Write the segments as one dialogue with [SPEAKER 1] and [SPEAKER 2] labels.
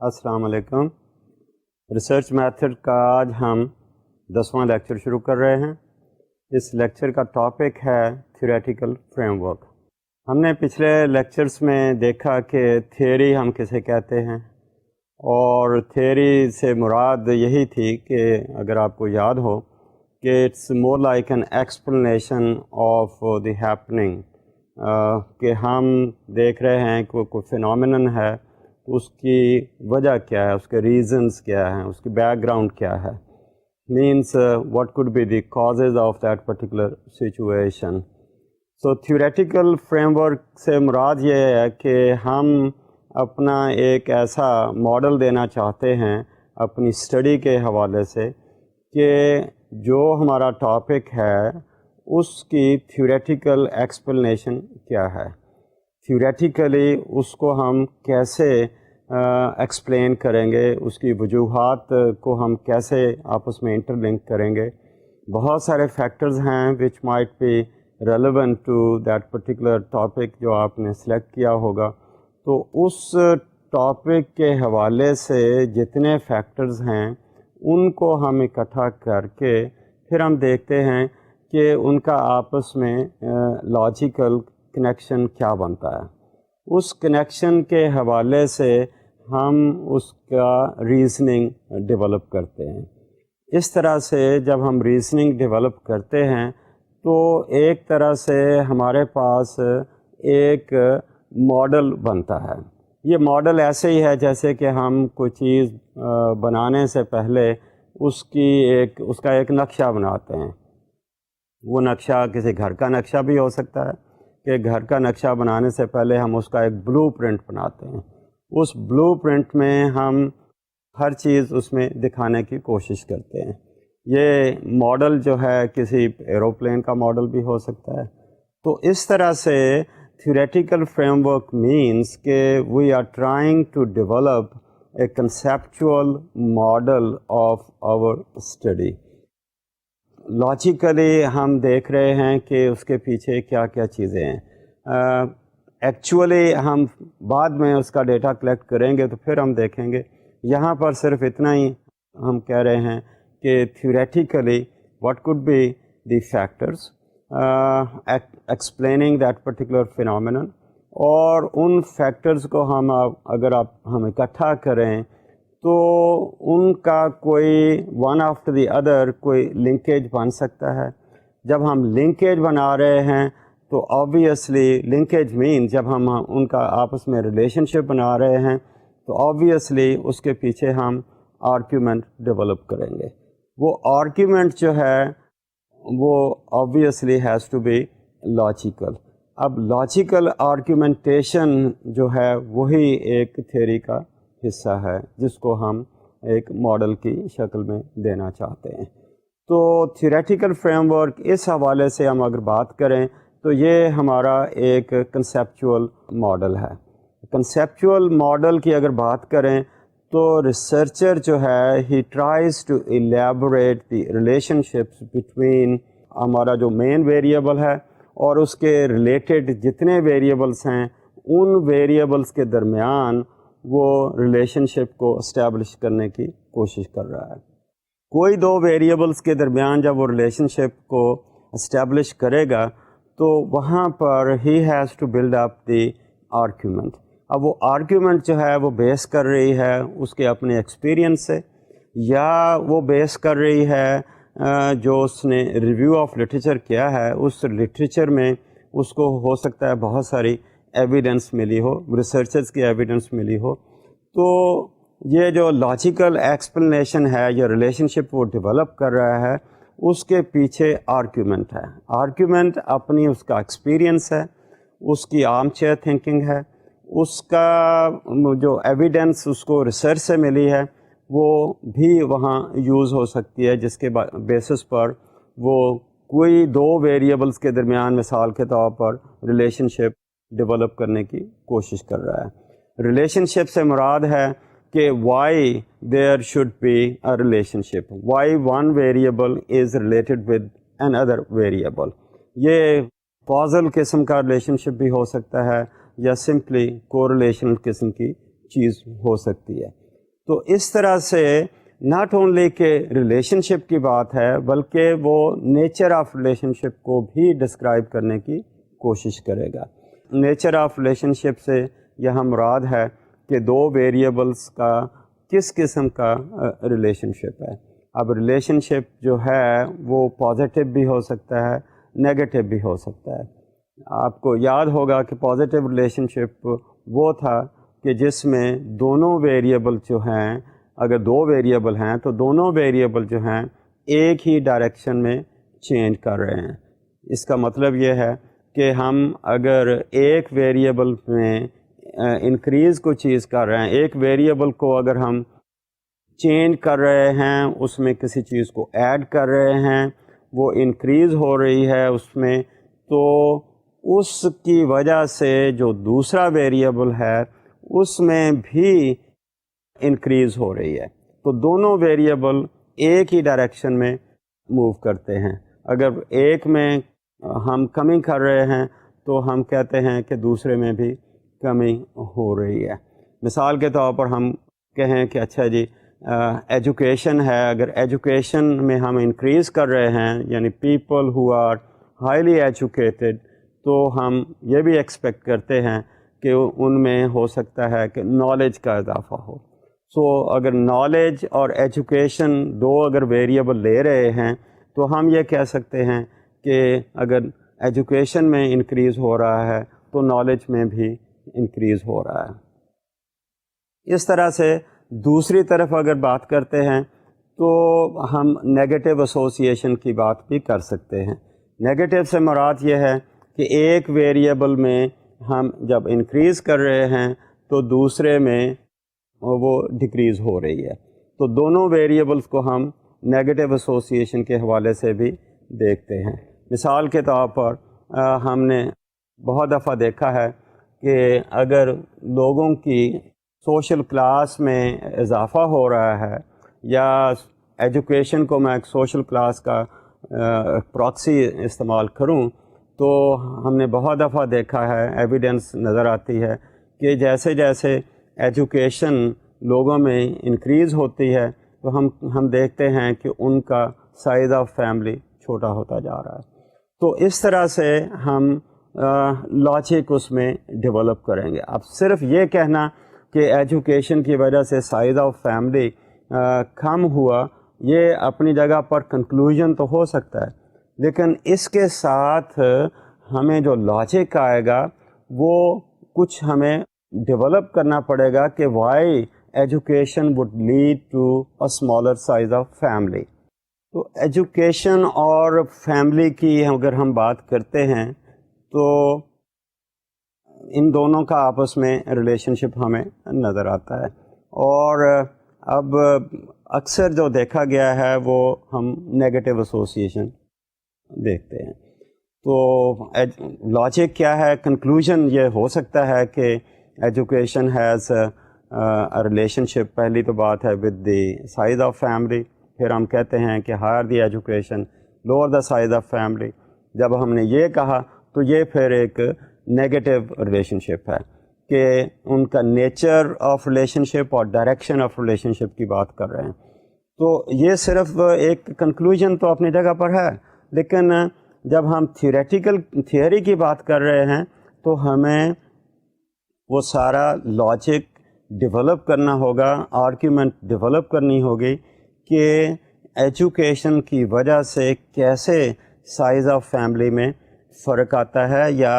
[SPEAKER 1] السلام علیکم. Research method کا آج ہم 10واں لیکچر شروع کر رہے ہیں. اس لیکچر کا ٹاپک ہے تھیوریٹیکل فریم ورک. ہم نے پچھلے لیکچرز میں دیکھا کہ تھیوری ہم کسے کہتے ہیں، اور تھیوری سے مراد یہی تھی کہ اگر آپ کو یاد ہو کہ it's more like an explanation of the happening, کہ ہم دیکھ رہے ہیں کہ کوئی فینومینن ہے، اس کی وجہ کیا ہے، اس کے ریزنز کیا ہیں، اس کی بیک گراؤنڈ کیا ہے، means what could be the causes of that particular situation. So theoretical framework سے مراد یہ ہے کہ ہم اپنا ایک ایسا ماڈل دینا چاہتے ہیں اپنی اسٹڈی کے حوالے سے کہ جو ہمارا ٹاپک ہے اس کی تھیوریٹیکل ایکسپلینیشن کیا ہے، تھیوریٹیکلی اس کو ہم کیسے ایکسپلین کریں گے، اس کی وجوہات کو ہم کیسے آپس میں انٹر لنک کریں گے. بہت سارے فیکٹرز ہیں which might be relevant to that particular topic جو آپ نے سلیکٹ کیا ہوگا. تو اس ٹاپک کے حوالے سے جتنے فیکٹرز ہیں ان کو ہم اکٹھا کر کے پھر ہم دیکھتے ہیں کہ ان کا آپس میں لاجیکل کنیکشن کیا بنتا ہے. اس کنیکشن کے حوالے سے ہم اس کا ریزننگ ڈیولپ کرتے ہیں. اس طرح سے جب ہم ریزننگ ڈیولپ کرتے ہیں تو ایک طرح سے ہمارے پاس ایک ماڈل بنتا ہے. یہ ماڈل ایسے ہی ہے جیسے کہ ہم کوئی چیز بنانے سے پہلے اس کا ایک نقشہ بناتے ہیں. وہ نقشہ کسی گھر کا نقشہ بھی ہو سکتا ہے کہ گھر کا نقشہ بنانے سے پہلے ہم اس کا ایک بلو پرنٹ بناتے ہیں. اس بلو پرنٹ میں ہم ہر چیز اس میں دکھانے کی کوشش کرتے ہیں. یہ ماڈل جو ہے کسی ایروپلین کا ماڈل بھی ہو سکتا ہے. تو اس طرح سے تھیوریٹیکل فریم ورک مینس کہ we are trying to develop a conceptual model of our study. Logically ہم دیکھ رہے ہیں کہ اس کے پیچھے کیا کیا چیزیں ہیں. ایکچولی ہم بعد میں اس کا ڈیٹا کلیکٹ کریں گے تو پھر ہم دیکھیں گے. یہاں پر صرف اتنا ہی ہم کہہ رہے ہیں کہ theoretically what could be the factors explaining that particular phenomenon, اور ان فیکٹرز کو ہم اکٹھا کریں تو ان کا کوئی ون آفٹر دی ادر کوئی لنکیج بن سکتا ہے. جب ہم لنکیج بنا رہے ہیں تو آبویسلی لنکیج مین جب ہم ان کا آپس میں ریلیشن شپ بنا رہے ہیں تو آبویسلی اس کے پیچھے ہم آرگیومنٹ ڈیولپ کریں گے. وہ آرگیومنٹ جو ہے وہ obviously has to be logical. اب لاجیکل آرگیومنٹیشن جو ہے وہی ایک تھیوری کا حصہ ہے جس کو ہم ایک ماڈل کی شکل میں دینا چاہتے ہیں. تو تھیوریٹیکل فریم ورک اس حوالے سے ہم اگر بات کریں تو یہ ہمارا ایک کنسیپچول ماڈل ہے. کنسیپچول ماڈل کی اگر بات کریں تو ریسرچر جو ہے ہی tries to elaborate the relationships between ہمارا جو مین ویریبل ہے اور اس کے ریلیٹڈ جتنے ویریبلس ہیں ان ویریبلس کے درمیان وہ ریلیشن شپ کو اسٹیبلش کرنے کی کوشش کر رہا ہے. کوئی دو ویریبلس کے درمیان جب وہ ریلیشن شپ کو اسٹیبلش کرے گا تو وہاں پر ہی has to build up the argument. اب وہ آرگیومنٹ جو ہے وہ بیس کر رہی ہے اس کے اپنے ایکسپیرئنس سے، یا وہ بیس کر رہی ہے جو اس نے ریویو آف لٹریچر کیا ہے اس لٹریچر میں اس کو ہو سکتا ہے بہت ساری ایویڈنس ملی ہو، ریسرچرز کی ایویڈنس ملی ہو. تو یہ جو لاجیکل ایکسپلینیشن ہے یا ریلیشن شپ وہ ڈیولپ کر رہا ہے اس کے پیچھے آرگیومنٹ ہے. آرگیومنٹ اپنی اس کا ایکسپیرئنس ہے، اس کی آرم چیئر تھنکنگ ہے، اس کا جو ایویڈنس اس کو ریسرچ سے ملی ہے وہ بھی وہاں یوز ہو سکتی ہے، جس کے بیسس پر وہ کوئی دو ویریبلس کے درمیان مثال کے طور پر ریلیشن شپ ڈیولپ کرنے کی کوشش کر رہا ہے. ریلیشن شپ سے مراد ہے کہ why there should be a relationship, why one variable is related with another variable. یہ کازل قسم کا ریلیشن شپ بھی ہو سکتا ہے یا سمپلی کوریلیشنل قسم کی چیز ہو سکتی ہے. تو اس طرح سے ناٹ اونلی کہ ریلیشن شپ کی بات ہے بلکہ وہ نیچر آف ریلیشن شپ کو بھی ڈسکرائب کرنے کی کوشش کرے گا. نیچر آف ریلیشن شپ سے یہاں مراد ہے کہ دو ویریبلس کا کس قسم کا ریلیشن شپ ہے. اب ریلیشن شپ جو ہے وہ پازیٹیو بھی ہو سکتا ہے، نیگیٹو بھی ہو سکتا ہے. آپ کو یاد ہوگا کہ پازیٹیو ریلیشن شپ وہ تھا کہ جس میں دونوں ویریبل جو ہیں، اگر دو ویریبل ہیں تو دونوں ویریبل جو ہیں ایک ہی ڈائریکشن میں چینج کر رہے ہیں. اس کا مطلب یہ ہے کہ ہم اگر ایک ویریبل میں انکریز کو چیز کر رہے ہیں، ایک ویریبل کو اگر ہم چینج کر رہے ہیں، اس میں کسی چیز کو ایڈ کر رہے ہیں، وہ انکریز ہو رہی ہے اس میں، تو اس کی وجہ سے جو دوسرا ویریبل ہے اس میں بھی انکریز ہو رہی ہے. تو دونوں ویریبل ایک ہی ڈائریکشن میں موو کرتے ہیں. اگر ایک میں ہم کمی کر رہے ہیں تو ہم کہتے ہیں کہ دوسرے میں بھی کمی ہو رہی ہے. مثال کے طور پر ہم کہیں کہ اچھا جی ایجوکیشن ہے، اگر ایجوکیشن میں ہم انکریز کر رہے ہیں، یعنی people who are highly educated, تو ہم یہ بھی ایکسپیکٹ کرتے ہیں کہ ان میں ہو سکتا ہے کہ نالج کا اضافہ ہو. سو اگر نالج اور ایجوکیشن دو اگر ویریبل لے رہے ہیں تو ہم یہ کہہ سکتے ہیں کہ اگر ایجوکیشن میں انکریز ہو رہا ہے تو نالج میں بھی انکریز ہو رہا ہے. اس طرح سے دوسری طرف اگر بات کرتے ہیں تو ہم نیگیٹو ایسوسیشن کی بات بھی کر سکتے ہیں. نیگیٹو سے مراد یہ ہے کہ ایک ویریبل میں ہم جب انکریز کر رہے ہیں تو دوسرے میں وہ ڈکریز ہو رہی ہے. تو دونوں ویریبلس کو ہم نیگیٹو ایسوسیشن کے حوالے سے بھی دیکھتے ہیں. مثال کے طور پر ہم نے بہت دفعہ دیکھا ہے کہ اگر لوگوں کی سوشل کلاس میں اضافہ ہو رہا ہے، یا ایجوکیشن کو میں ایک سوشل کلاس کا پراکسی استعمال کروں، تو ہم نے بہت دفعہ دیکھا ہے، ایویڈنس نظر آتی ہے کہ جیسے جیسے ایجوکیشن لوگوں میں انکریز ہوتی ہے تو ہم دیکھتے ہیں کہ ان کا سائز آف فیملی چھوٹا ہوتا جا رہا ہے. تو اس طرح سے ہم لاجک اس میں ڈیولپ کریں گے. اب صرف یہ کہنا کہ ایجوکیشن کی وجہ سے سائز آف فیملی کم ہوا، یہ اپنی جگہ پر کنکلوژن تو ہو سکتا ہے، لیکن اس کے ساتھ ہمیں جو لاجک آئے گا وہ کچھ ہمیں ڈیولپ کرنا پڑے گا کہ why education would lead to a smaller size of family. تو ایجوکیشن اور فیملی کی اگر ہم بات کرتے ہیں تو ان دونوں کا آپس میں ریلیشن شپ ہمیں نظر آتا ہے. اور اب اکثر جو دیکھا گیا ہے وہ ہم نیگیٹو ایسوسیشن دیکھتے ہیں. تو لاجک کیا ہے؟ کنکلوژن یہ ہو سکتا ہے کہ ایجوکیشن ہیز ریلیشن شپ، پہلی تو بات ہے with the size of family. پھر ہم کہتے ہیں کہ higher the education lower the size of family. جب ہم نے یہ کہا تو یہ پھر ایک نیگیٹو ریلیشن شپ ہے کہ ان کا نیچر آف ریلیشن شپ اور ڈائریکشن آف ریلیشن شپ کی بات کر رہے ہیں. تو یہ صرف ایک کنکلوژن تو اپنی جگہ پر ہے، لیکن جب ہم تھیوری کی بات کر رہے ہیں تو ہمیں وہ سارا لاجک ڈیولپ کرنا ہوگا، آرگیومنٹ ڈیولپ کرنی ہوگی کہ ایجوکیشن کی وجہ سے کیسے سائز آف فیملی میں فرق آتا ہے، یا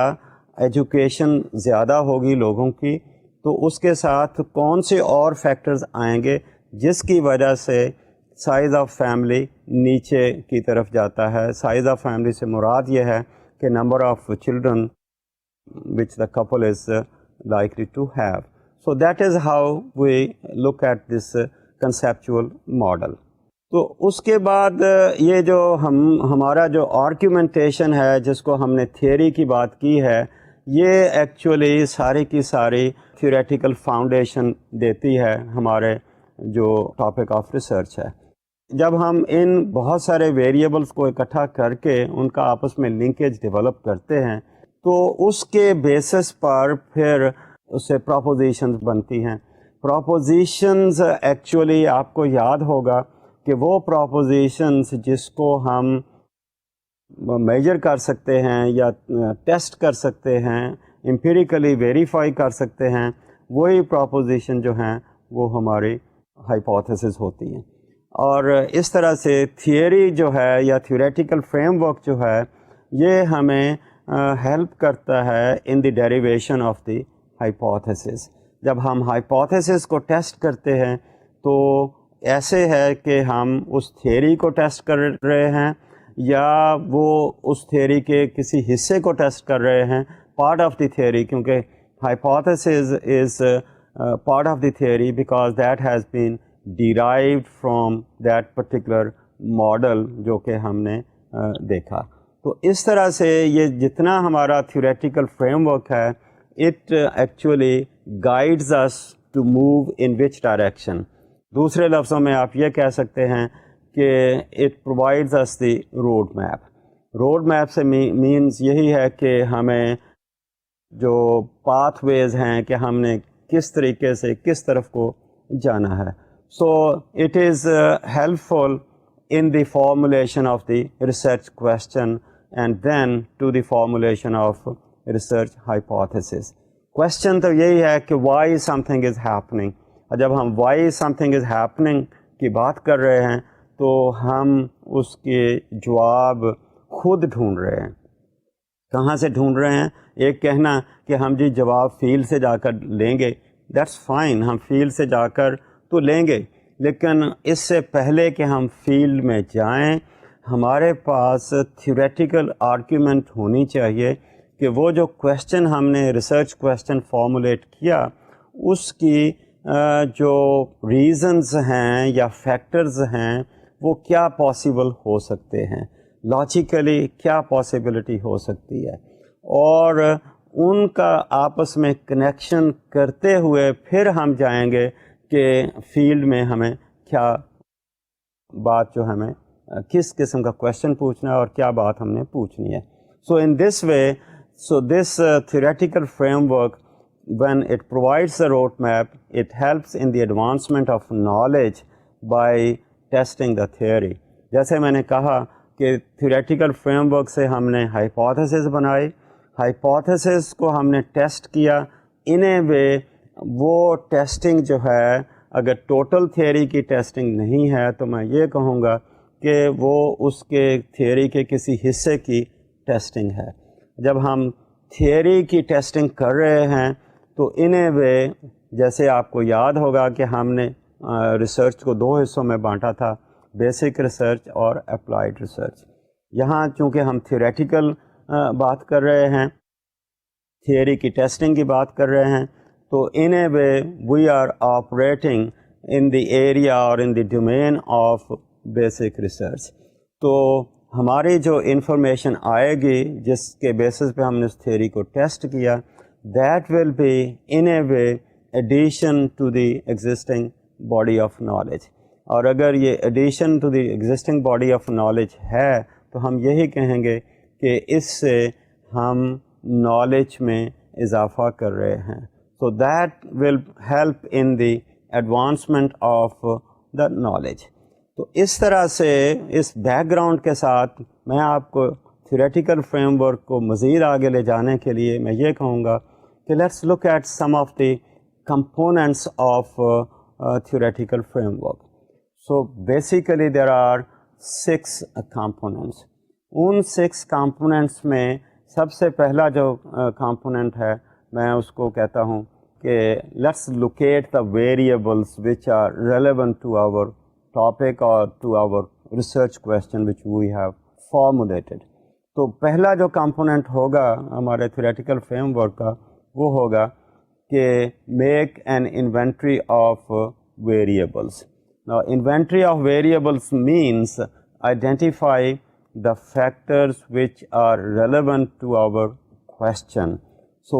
[SPEAKER 1] ایجوکیشن زیادہ ہوگی لوگوں کی تو اس کے ساتھ کون سے اور فیکٹرز آئیں گے جس کی وجہ سے سائز آف فیملی نیچے کی طرف جاتا ہے. سائز آف فیملی سے مراد یہ ہے کہ number of children which the couple is likely to have. So that is how we look at this conceptual model. تو اس کے بعد یہ جو ہمارا جو آرگیومنٹیشن ہے جس کو ہم نے تھیوری کی بات کی ہے، یہ ایکچولی ساری کی ساری تھیوریٹیکل فاؤنڈیشن دیتی ہے ہمارے جو ٹاپک آف ریسرچ ہے. جب ہم ان بہت سارے ویریبلس کو اکٹھا کر کے ان کا آپس میں لنکیج ڈیولپ کرتے ہیں تو اس کے بیسس پر پھر اس سے پروپوزیشنز بنتی ہیں. پروپوزیشنز ایکچولی آپ کو یاد ہوگا کہ وہ پروپوزیشنز جس کو ہم میجر کر سکتے ہیں یا ٹیسٹ کر سکتے ہیں، امپیریکلی ویریفائی کر سکتے ہیں، وہی پروپوزیشن جو ہیں وہ ہماری ہائپوتھیسس ہوتی ہیں. اور اس طرح سے تھیوری جو ہے یا تھیوریٹیکل فریم ورک جو ہے یہ ہمیں ہیلپ کرتا ہے ان دی ڈیریویشن آف دی ہائپوتھیسس. جب ہم ہائپوتھیسس کو ٹیسٹ کرتے ہیں تو ایسے ہے کہ ہم اس تھیوری کو ٹیسٹ کر رہے ہیں یا وہ اس تھیوری کے کسی حصے کو ٹیسٹ کر رہے ہیں، پارٹ آف دی تھیوری، کیونکہ hypothesis is part of the theory because that has been derived from that particular model جو کہ ہم نے دیکھا. تو اس طرح سے یہ جتنا ہمارا theoretical framework ہے it actually guides us to move in which direction. دوسرے لفظوں میں آپ یہ کہہ سکتے ہیں کہ it provides us the road map. Road map سے مینز یہی ہے کہ ہمیں جو پاتھ ویز ہیں کہ ہم نے کس طریقے سے کس طرف کو جانا ہے. So it is helpful in the formulation of the research question and then to the formulation of research hypothesis. Question تو یہی ہے کہ why something is happening. اور جب ہم why something is happening کی بات کر رہے ہیں تو ہم اس کے جواب خود ڈھونڈ رہے ہیں. کہاں سے ڈھونڈ رہے ہیں؟ ایک کہنا کہ ہم جی جواب فیلڈ سے جا کر لیں گے، دیٹس فائن، ہم فیلڈ سے جا کر تو لیں گے، لیکن اس سے پہلے کہ ہم فیلڈ میں جائیں ہمارے پاس تھیوریٹیکل آرگیومنٹ ہونی چاہیے کہ وہ جو کویسچن ہم نے ریسرچ کویسچن فارمولیٹ کیا اس کی جو ریزنز ہیں یا فیکٹرز ہیں وہ کیا پاسبل ہو سکتے ہیں، لاجیکلی کیا پاسبلٹی ہو سکتی ہے، اور ان کا آپس میں کنیکشن کرتے ہوئے پھر ہم جائیں گے کہ فیلڈ میں ہمیں کیا بات جو ہمیں کس قسم کا کویسچن پوچھنا ہے اور کیا بات ہم نے پوچھنی ہے. سو ان دس وے دس theoretical framework when it provides a road map it helps in the advancement of knowledge by testing the theory. جیسے میں نے کہا کہ تھیوریٹیکل فریم ورک سے ہم نے ہائپوتھیسس بنائی، ہائپوتھیسس کو ہم نے ٹیسٹ کیا. ان اے وے وہ ٹیسٹنگ جو ہے اگر ٹوٹل تھیوری کی ٹیسٹنگ نہیں ہے تو میں یہ کہوں گا کہ وہ اس کے تھیوری کے کسی حصے کی ٹیسٹنگ ہے. جب ہم تھیوری کی ٹیسٹنگ کر رہے ہیں تو ان اے وے جیسے آپ کو یاد ہوگا کہ ہم نے ریسرچ کو دو حصوں میں بانٹا تھا، بیسک ریسرچ اور اپلائیڈ ریسرچ. یہاں چونکہ ہم تھیوریٹیکل بات کر رہے ہیں، تھیوری کی ٹیسٹنگ کی بات کر رہے ہیں، تو in a way we are operating in the area اور in the domain of basic research. تو ہماری جو انفارمیشن آئے گی جس کے بیسس پہ ہم نے اس تھیوری کو ٹیسٹ کیا that will be in a way addition to the existing body of knowledge. اور اگر یہ addition to the existing body of knowledge ہے تو ہم یہی کہیں گے کہ اس سے ہم نالج میں اضافہ کر رہے ہیں. So that will help in the advancement of the knowledge. تو اس طرح سے اس بیک گراؤنڈ کے ساتھ میں آپ کو تھیوریٹیکل فریم ورک کو مزید آگے لے جانے کے لیے میں یہ کہوں گا کہ let's look at some of the components of theoretical framework. So basically there are 6 components. ان 6 components میں سب سے پہلا جو component ہے میں اس کو کہتا ہوں کہ let's locate the variables which are relevant to our topic or to our research question which we have formulated. تو پہلا جو component ہوگا ہمارے theoretical framework کا وہ ہوگا کہ make an inventory of variables. Now inventory of variables means identify the factors which are relevant to our question. So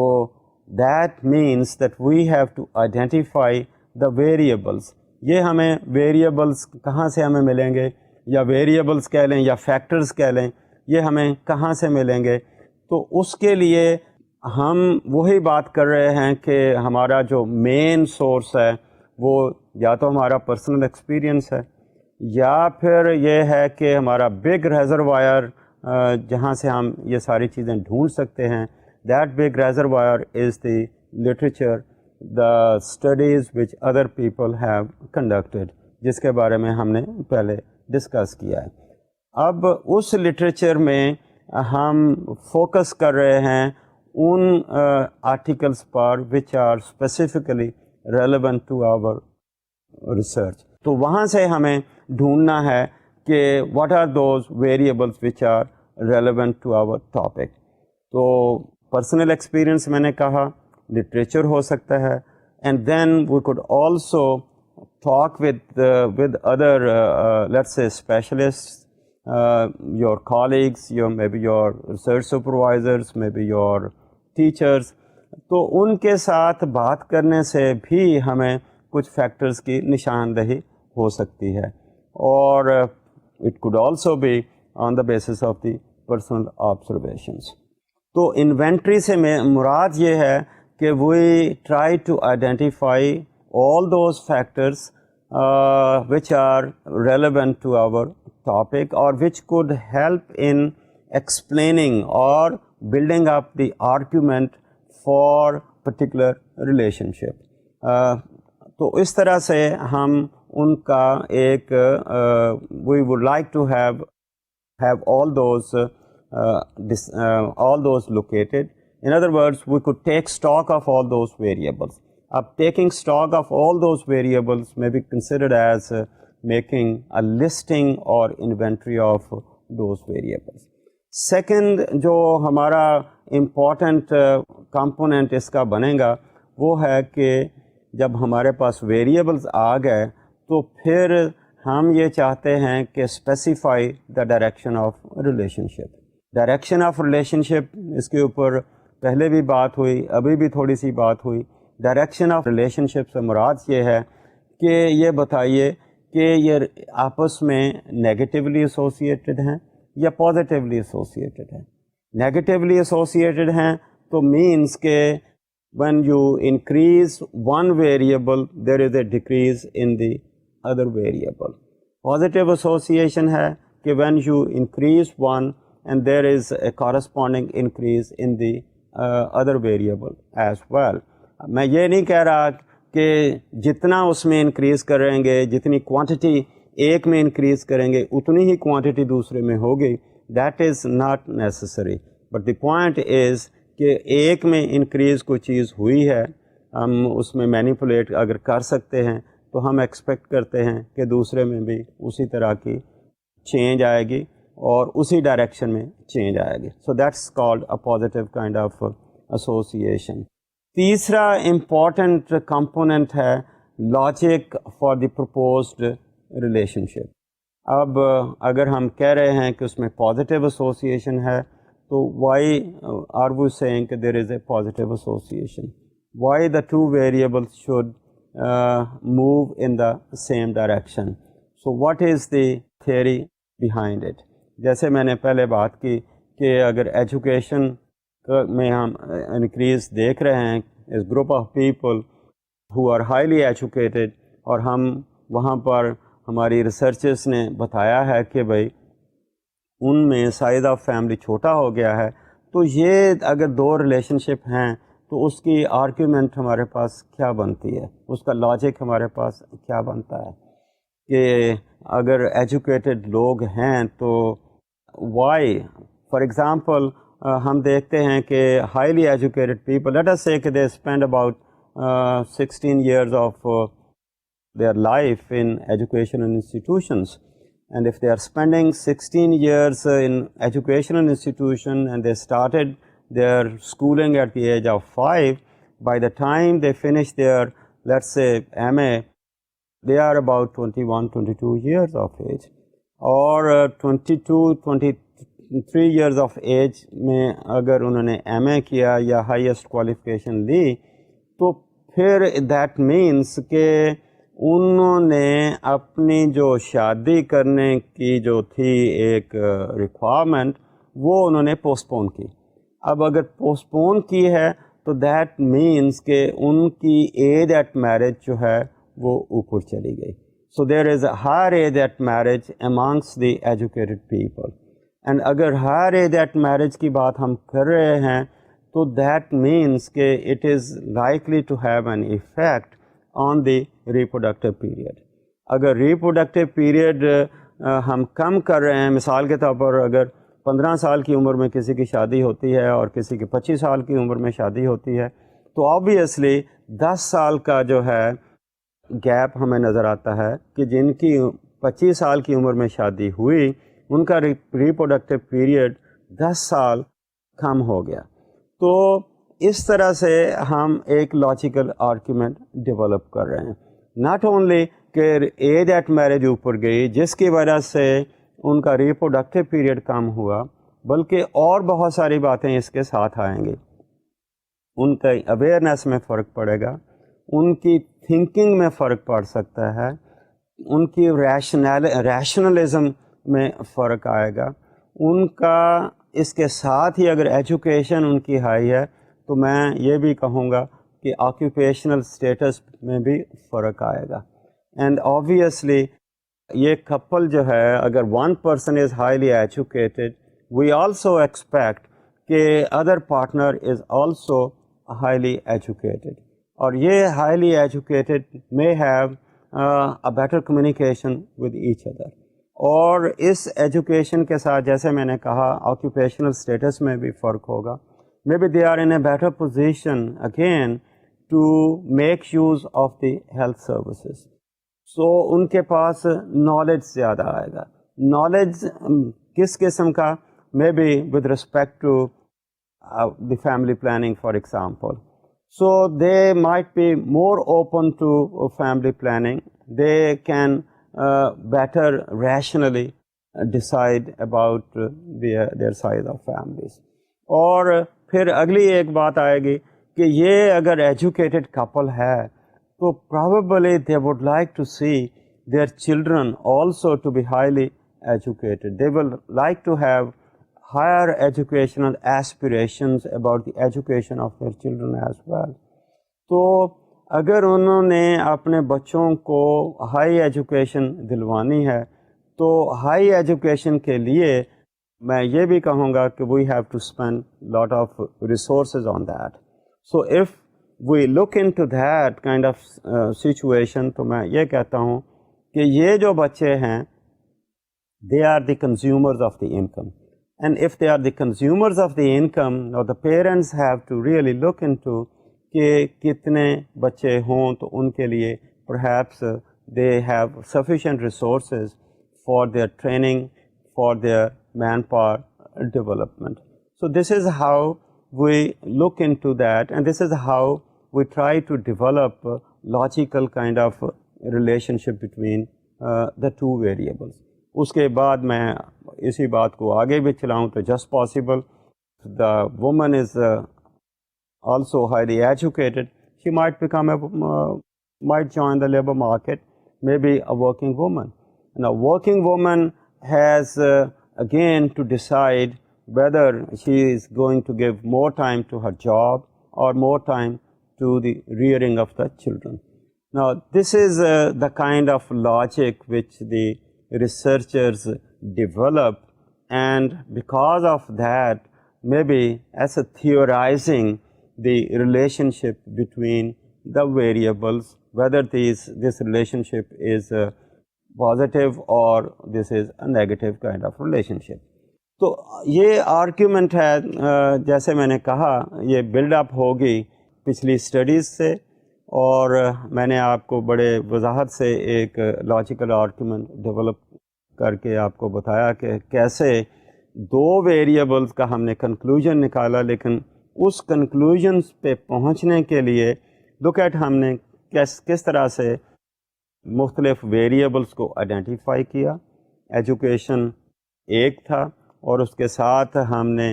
[SPEAKER 1] that means that we have to identify the variables. یہ ہمیں variables کہاں سے ہمیں ملیں گے، یا variables کہہ لیں یا factors کہہ لیں، یہ ہمیں کہاں سے ملیں گے. تو اس کے لیے ہم وہی بات کر رہے ہیں کہ ہمارا جو مین سورس ہے وہ یا تو ہمارا پرسنل ایکسپیرینس ہے یا پھر یہ ہے کہ ہمارا بگ ریزروائر جہاں سے ہم یہ ساری چیزیں ڈھونڈ سکتے ہیں. That big reservoir is the literature, the studies which other people have conducted, جس کے بارے میں ہم نے پہلے ڈسکس کیا ہے. اب اس لٹریچر میں ہم فوکس کر رہے ہیں ان آرٹیکلس پر which are specifically relevant to our research. تو وہاں سے ہمیں ڈھونڈنا ہے کہ what are those variables which are relevant to our topic. تو پرسنل ایکسپیرئنس میں نے کہا, لٹریچر ہو سکتا ہے, and then we could also talk with other let's say specialist, your colleagues, maybe your research supervisors, maybe your teachers. تو ان کے ساتھ بات کرنے سے بھی ہمیں کچھ فیکٹرز کی نشاندہی ہو سکتی ہے, اور it could also be on the basis of the personal observations. تو انوینٹری سے مراد یہ ہے کہ we try to identify all those factors which are relevant to our topic or which could help in explaining or building up the argument for particular relationship. تو اس طرح سے ہم ان کا ایک we would like to have all those located. In other words, we could take stock of all those variables. Ab taking stock of all those variables may be considered as making a listing or inventory of those variables. Second, جو ہمارا important component اس کا بنے گا وہ ہے کہ جب ہمارے پاس variables آ گئے تو پھر ہم یہ چاہتے ہیں کہ specify the direction of relationship. Direction of relationship اس کے اوپر پہلے بھی بات ہوئی, ابھی بھی تھوڑی سی بات ہوئی. ڈائریکشن آف ریلیشنشپ سے مراد یہ ہے کہ یہ بتائیے کہ یہ آپس میں نیگیٹیولی ایسوسیٹڈ ہیں یا پازیٹیولی ایسوسیٹڈ ہیں. نیگیٹیولی ایسوسیٹڈ ہیں تو مینس کہ when you increase one variable there is a decrease in the other variable. Positive association ہے کہ when you increase one and there is a corresponding increase in the other variable as well. میں یہ نہیں کہہ رہا کہ جتنا اس میں انکریز کریں گے, جتنی کوانٹٹی ایک میں انکریز کریں گے اتنی ہی کوانٹٹی دوسرے میں ہوگی. That is not necessary, but the point is کہ ایک میں انکریز کوئی چیز ہوئی ہے, ہم اس میں مینیپولیٹ اگر کر سکتے ہیں تو ہم ایکسپیکٹ کرتے ہیں کہ دوسرے میں بھی اسی طرح کی چینج آئے گی اور اسی ڈائریکشن میں چینج آئے گی. So that's called a positive kind of association. تیسرا امپورٹنٹ کمپوننٹ ہے logic for the proposed relationship. اب اگر ہم کہہ رہے ہیں کہ اس میں پازیٹیو ایسوسیشن ہے تو وائی آر وی سیئنگ کہ there is a positive association, why the two variables should move in the same direction. So what is the theory behind it. جیسے میں نے پہلے بات کی کہ اگر ایجوکیشن میں ہم انکریز دیکھ رہے ہیں اس group of people who are highly educated, اور ہم وہاں پر ہماری ریسرچز نے بتایا ہے کہ بھائی ان میں سائز آف فیملی چھوٹا ہو گیا ہے, تو یہ اگر دو ریلیشن شپ ہیں تو اس کی آرگیومنٹ ہمارے پاس کیا بنتی ہے, اس کا لاجک ہمارے پاس کیا بنتا ہے کہ اگر ایجوکیٹڈ لوگ ہیں تو وائی. فار ایگزامپل ہم دیکھتے ہیں کہ highly educated people, let us say کہ they spend about 16 years of their life in educational institutions, and if they are spending 16 years in educational institution and they started their schooling at the age of 5, by the time they finish their, let's say, MA, they are about 21-22 years of age, or 22-23 years of age میں اگر انہوں نے M اے کیا یا highest qualification لی تو پھر that means کہ انہوں نے اپنی جو شادی کرنے کی جو تھی ایک ریکوائرمنٹ وہ انہوں نے پوسٹ پون کی. اب اگر پوسٹ پون کی ہے تو دیٹ مینس کہ ان کی ایج ایٹ میرج جو ہے وہ اوپر چلی گئی. So there is a higher age at marriage amongst the educated people. And اگر ہائر ایج ایٹ میرج کی بات ہم کر رہے ہیں تو دیٹ مینس کہ it is likely to have an effect on the reproductive period. اگر ریپروڈکٹیو پیریڈ ہم کم کر رہے ہیں، مثال کے طور پر اگر 15 سال کی عمر میں کسی کی شادی ہوتی ہے اور کسی کی 25 سال کی عمر میں شادی ہوتی ہے، تو آبویسلی 10 سال کا جو ہے گیپ ہمیں نظر آتا ہے کہ جن کی 25 سال کی عمر میں شادی ہوئی ان کا ریپروڈکٹیو پیریڈ 10 سال کم ہو گیا. تو اس طرح سے ہم ایک لاجیکل آرگیومنٹ ڈیولپ کر رہے ہیں. ناٹ اونلی کہ ایج ایٹ میرج اوپر گئی جس کی وجہ سے ان کا ریپروڈکٹیو پیریڈ کم ہوا، بلکہ اور بہت ساری باتیں اس کے ساتھ آئیں گی. ان کا اویئرنیس میں فرق پڑے گا، ان کی تھنکنگ میں فرق پڑ سکتا ہے، ان کی ریشنلزم میں فرق آئے گا. ان کا اس کے ساتھ ہی اگر ایجوکیشن ان کی ہائی ہے تو میں یہ بھی کہوں گا کہ آکیوپیشنل اسٹیٹس میں بھی فرق آئے گا. اینڈ آبویسلی یہ کپل جو ہے اگر one person is highly educated, we also expect کہ other partner is also highly educated, اور یہ highly educated may have a better communication with each other. اور اس ایجوکیشن کے ساتھ جیسے میں نے کہا آکیوپیشنل اسٹیٹس میں بھی فرق ہوگا. Maybe they are in a better position again to make use of the health services. So ان کے پاس نالج زیادہ آئے گا. نالج کس قسم کا؟ Maybe with respect to the family planning for example. So they might be more open to family planning. They can better rationally decide about their size of families. اور پھر اگلی ایک بات آئے گی کہ یہ اگر ایجوکیٹڈ کپل ہے تو probably they would like to see their children also to be highly educated. They will like to have higher educational aspirations about the education of their children as well. تو اگر انہوں نے اپنے بچوں کو ہائی ایجوکیشن دلوانی ہے تو high education کے لیے میں یہ بھی کہوں گا کہ we have to spend lot of resources on that. So if we look into that kind of situation تو میں یہ کہتا ہوں کہ یہ جو بچے ہیں they are the consumers of the income. And if they are the consumers of the income, now the parents have to really look into کہ کتنے بچے ہوں تو ان کے لیے perhaps they have sufficient resources for their training, for their manpower development. So this is how we look into that, and this is how we try to develop a logical kind of relationship between the two variables. اس کے بعد میں اسی بات کو آگے بھی چلاؤں تو just possible the woman is also highly educated, she might become might join the labor market, maybe a working woman. Now working woman has again to decide whether she is going to give more time to her job or more time to the rearing of the children. Now this is the kind of logic which the researchers develop, and because of that maybe as a theorizing the relationship between the variables, whether this relationship is positive or this is a negative kind of relationship. تو یہ argument ہے جیسے میں نے کہا یہ build up ہوگی پچھلی اسٹڈیز سے، اور میں نے آپ کو بڑے وضاحت سے ایک لاجیکل آرگیومنٹ ڈیولپ کر کے آپ کو بتایا کہ کیسے دو ویریبلز کا ہم نے کنکلوژن نکالا، لیکن اس کنکلوژنس پہ پہنچنے کے لیے لک ایٹ ہم نے کس طرح سے مختلف ویریبلس کو آئیڈینٹیفائی کیا. ایجوکیشن ایک تھا، اور اس کے ساتھ ہم نے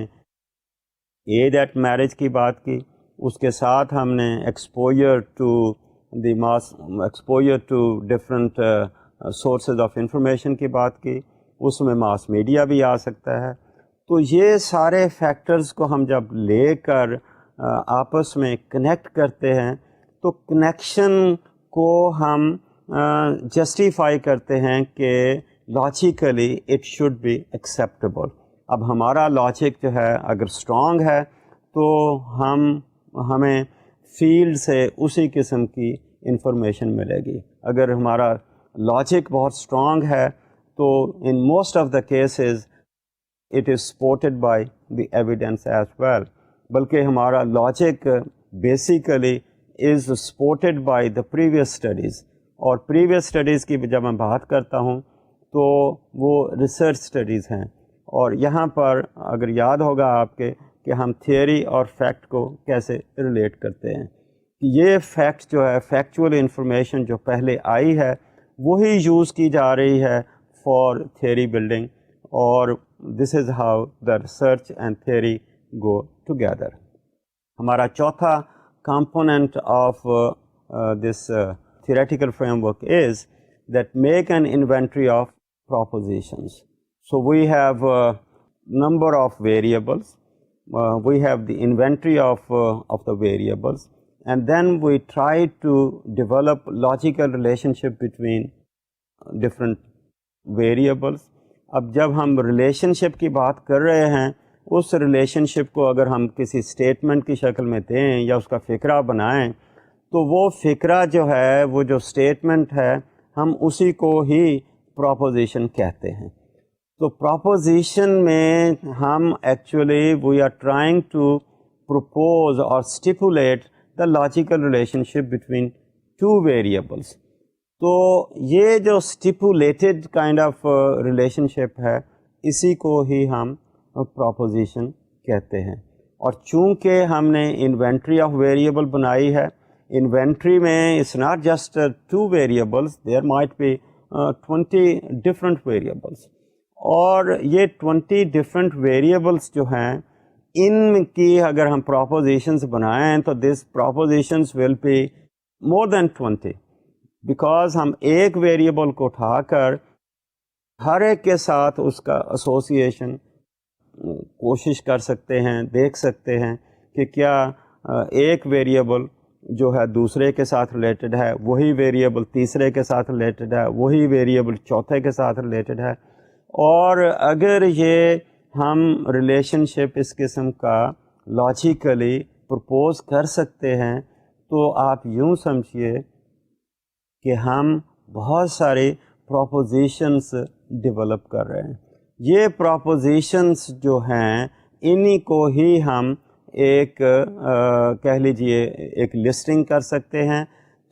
[SPEAKER 1] ایج ایٹ میرج کی بات کی، اس کے ساتھ ہم نے exposure to different sources of information کی بات کی، اس میں ماس میڈیا بھی آ سکتا ہے. تو یہ سارے فیکٹرز کو ہم جب لے کر آپس میں کنیکٹ کرتے ہیں تو کنیکشن کو ہم جسٹیفائی کرتے ہیں کہ logically it should be acceptable. اب ہمارا لاجک جو ہے اگر اسٹرانگ ہے تو ہمیں فیلڈ سے اسی قسم کی انفارمیشن ملے گی. اگر ہمارا لاجک بہت اسٹرانگ ہے تو in most of the cases it is supported by the evidence as well. بلکہ ہمارا logic basically is supported by the previous studies. اور پریویس اسٹڈیز کی جب میں بات کرتا ہوں تو وہ ریسرچ اسٹڈیز ہیں. اور یہاں پر اگر یاد ہوگا آپ کے کہ ہم تھیوری اور فیکٹ کو کیسے ریلیٹ کرتے ہیں کہ یہ فیکٹ جو ہے فیکچول انفارمیشن جو پہلے آئی ہے وہی یوز کی جا رہی ہے فار تھیوری بلڈنگ. اور this is how the research and theory go together. ہمارا چوتھا component of this theoretical framework is that make an inventory of propositions. So we have a number of variables. We have the inventory of the variables, and then we try to develop logical relationship between different variables. اب جب ہم relation شپ کی بات کر رہے ہیں اس relation شپ کو اگر ہم کسی اسٹیٹمنٹ کی شکل میں دیں یا اس کا فقرہ بنائیں تو وہ فقرہ جو ہے وہ جو اسٹیٹمنٹ ہے ہم اسی کو ہی پروپوزیشن کہتے ہیں. تو پروپوزیشن میں ہم actually we are trying to propose اور stipulate the logical relationship between two variables. تو یہ جو stipulated kind of relationship ہے اسی کو ہی ہم پروپوزیشن کہتے ہیں. اور چونکہ ہم نے انوینٹری آف ویریبل بنائی ہے, انوینٹری میں it's not just 2 variables, there might be 20 different variables. اور یہ 20 ڈفرینٹ ویریبلس جو ہیں ان کی اگر ہم پروپوزیشنز بنائیں تو this propositions will be more than 20, because ہم ایک ویریبل کو اٹھا کر ہر ایک کے ساتھ اس کا ایسوسیشن کوشش کر سکتے ہیں, دیکھ سکتے ہیں کہ کیا ایک ویریبل جو ہے دوسرے کے ساتھ ریلیٹڈ ہے, وہی ویریبل تیسرے کے ساتھ ریلیٹڈ ہے, وہی ویریبل چوتھے کے ساتھ ریلیٹڈ ہے. اور اگر یہ ہم ریلیشن شپ اس قسم کا لاجیکلی پرپوز کر سکتے ہیں تو آپ یوں سمجھیے کہ ہم بہت ساری پروپوزیشنس ڈیولپ کر رہے ہیں. یہ پروپوزیشنس جو ہیں انہی کو ہی ہم ایک کہہ لیجئے ایک لسٹنگ کر سکتے ہیں.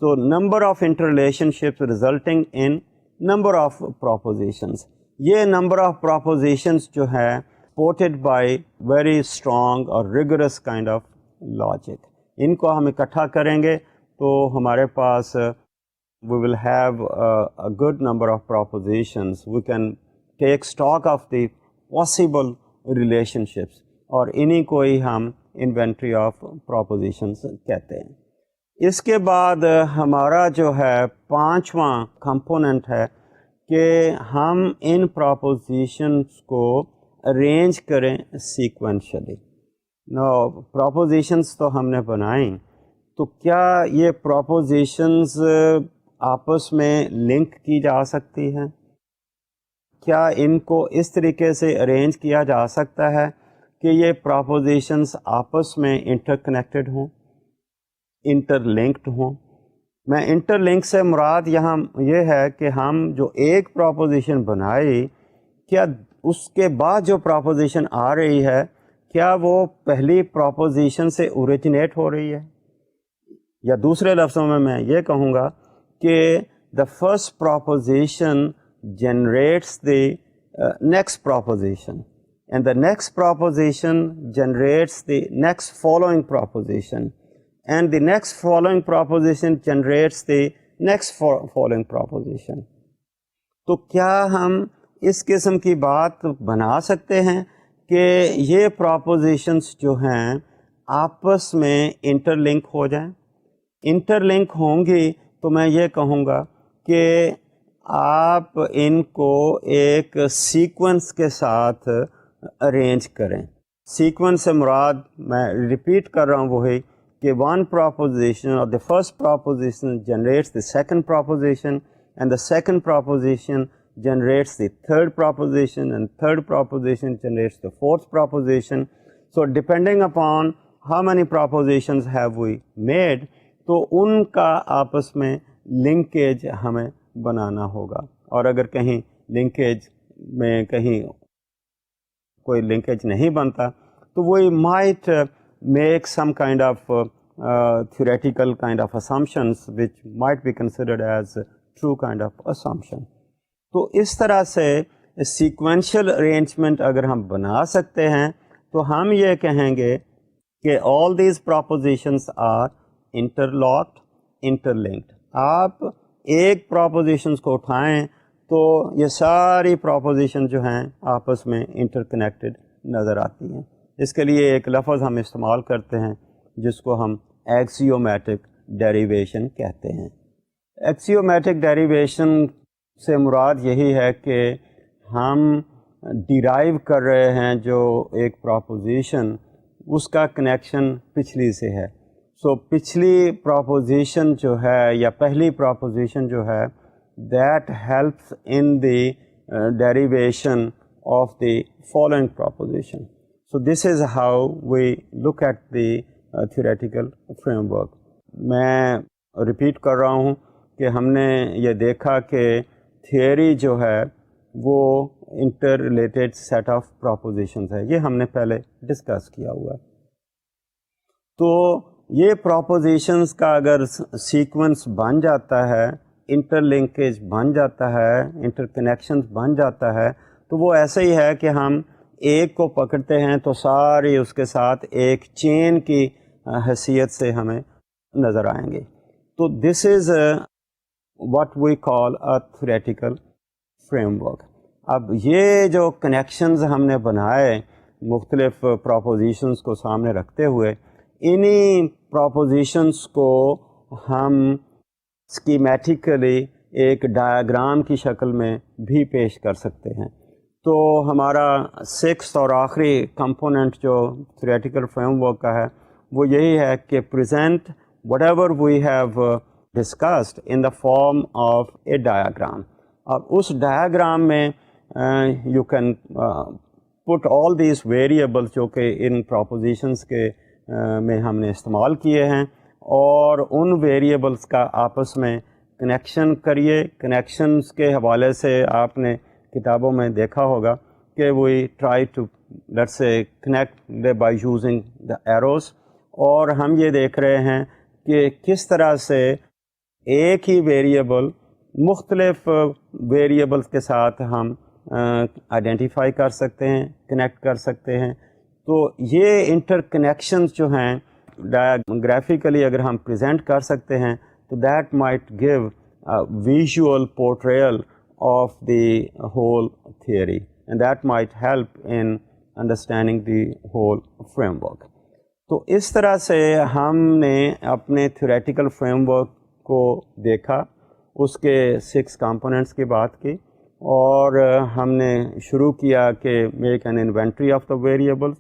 [SPEAKER 1] تو number of interrelationships resulting in number of propositions. یہ نمبر آف پروپوزیشنس جو ہے سپورٹڈ بائی ویری اسٹرانگ اور ریگورس کائنڈ آف لاجک. ان کو ہم اکٹھا کریں گے تو ہمارے پاس we will have a good number of propositions. We can take stock of the possible relationships اور انہی کو ہی ہم inventory of propositions کہتے ہیں. اس کے بعد ہمارا جو ہے 5واں کمپوننٹ ہے کہ ہم ان propositions کو arrange کریں sequentially. Now propositions تو ہم نے بنائیں تو کیا یہ propositions آپس میں لنک کی جا سکتی ہیں؟ کیا ان کو اس طریقے سے ارینج کیا جا سکتا ہے کہ یہ پروپوزیشنز آپس میں انٹر کنیکٹڈ ہوں, انٹر لنکڈ ہوں؟ میں انٹر لنک سے مراد یہاں یہ ہے کہ ہم جو ایک پروپوزیشن بنائی کیا اس کے بعد جو پروپوزیشن آ رہی ہے کیا وہ پہلی پروپوزیشن سے اوریجنیٹ ہو رہی ہے؟ یا دوسرے لفظوں میں یہ کہوں گا کہ the first proposition generates the next proposition and the next proposition generates the next following proposition and the next following proposition generates the next following proposition. تو کیا ہم اس قسم کی بات بنا سکتے ہیں کہ یہ propositions جو ہیں آپس میں انٹر لنک ہو جائیں؟ انٹر لنک ہوں گی تو میں یہ کہوں گا کہ آپ ان کو ایک سیکوینس کے ساتھ ارینج کریں. سیکوینس سے مراد میں ریپیٹ کر رہا ہوں وہی کہ one proposition or the first proposition generates the second proposition, and the second proposition generates the third proposition, and third proposition generates the fourth proposition. So depending upon how many propositions have we made, تو ان کا آپس میں linkage ہمیں بنانا ہوگا. اور اگر کہیں linkage میں کہیں کوئی لنکیج نہیں بنتا تو وہی might make some kind of theoretical kind of assumptions which might be considered as true kind of assumption. تو اس طرح سے سیکوینشل ارینجمنٹ اگر ہم بنا سکتے ہیں تو ہم یہ کہیں گے کہ all these propositions are interlocked, interlinked. آپ ایک propositions کو اٹھائیں تو یہ ساری proposition جو ہیں آپس میں انٹرکنیکٹڈ نظر آتی ہیں. اس کے لیے ایک لفظ ہم استعمال کرتے ہیں جس کو ہم ایکسیومیٹک ڈیریویشن کہتے ہیں. ایکسیومیٹک ڈیریویشن سے مراد یہی ہے کہ ہم ڈیرائیو کر رہے ہیں جو ایک پراپوزیشن اس کا کنیکشن پچھلی سے ہے. سو پچھلی پراپوزیشن جو ہے یا پہلی پراپوزیشن جو ہے that helps in the derivation of the following proposition. So this is how we look at the theoretical framework. میں ریپیٹ کر رہا ہوں کہ ہم نے یہ دیکھا کہ تھیوری جو ہے وہ interrelated set of propositions ہے. یہ ہم نے پہلے ڈسکس کیا ہوا ہے. تو یہ پراپوزیشنز کا اگر سیکوینس بن جاتا ہے, انٹر لنکیج بن جاتا ہے, انٹر کنیکشنز بن جاتا ہے, تو وہ ایسے ہی ہے کہ ہم ایک کو پکڑتے ہیں تو ساری اس کے ساتھ ایک چین کی حیثیت سے ہمیں نظر آئیں گے. تو this is what we call a theoretical framework. اب یہ جو کنیکشنز ہم نے بنائے مختلف پراپوزیشنز کو سامنے رکھتے ہوئے, انہی پراپوزیشنز کو ہم اسکیمیٹیکلی ایک ڈایاگرام کی شکل میں بھی پیش کر سکتے ہیں. تو ہمارا سکس اور آخری کمپوننٹ جو تھیوریٹیکل فریم ورک کا ہے وہ یہی ہے کہ present whatever we have discussed in the form of a diagram. اب اس ڈایاگرام میں you can put all these variables جو کہ ان پراپوزیشنس کے میں ہم نے استعمال کیے ہیں, اور ان ویریبلس کا آپس میں کنیکشن کریے. کنیکشنز کے حوالے سے آپ نے کتابوں میں دیکھا ہوگا کہ we try to let's say connect by using the arrows, اور ہم یہ دیکھ رہے ہیں کہ کس طرح سے ایک ہی ویریبل مختلف ویریبلس کے ساتھ ہم آئیڈینٹیفائی کر سکتے ہیں, کنیکٹ کر سکتے ہیں. تو یہ انٹر کنیکشنز جو ہیں گرافیکلی اگر ہم پریزنٹ کر سکتے ہیں تو that might give visual portrayal of the whole theory, and that might help in understanding the whole framework. تو اس طرح سے ہم نے اپنے theoretical framework کو دیکھا, اس کے 6 components کی بات کی, اور ہم نے شروع کیا کہ make an inventory of the variables,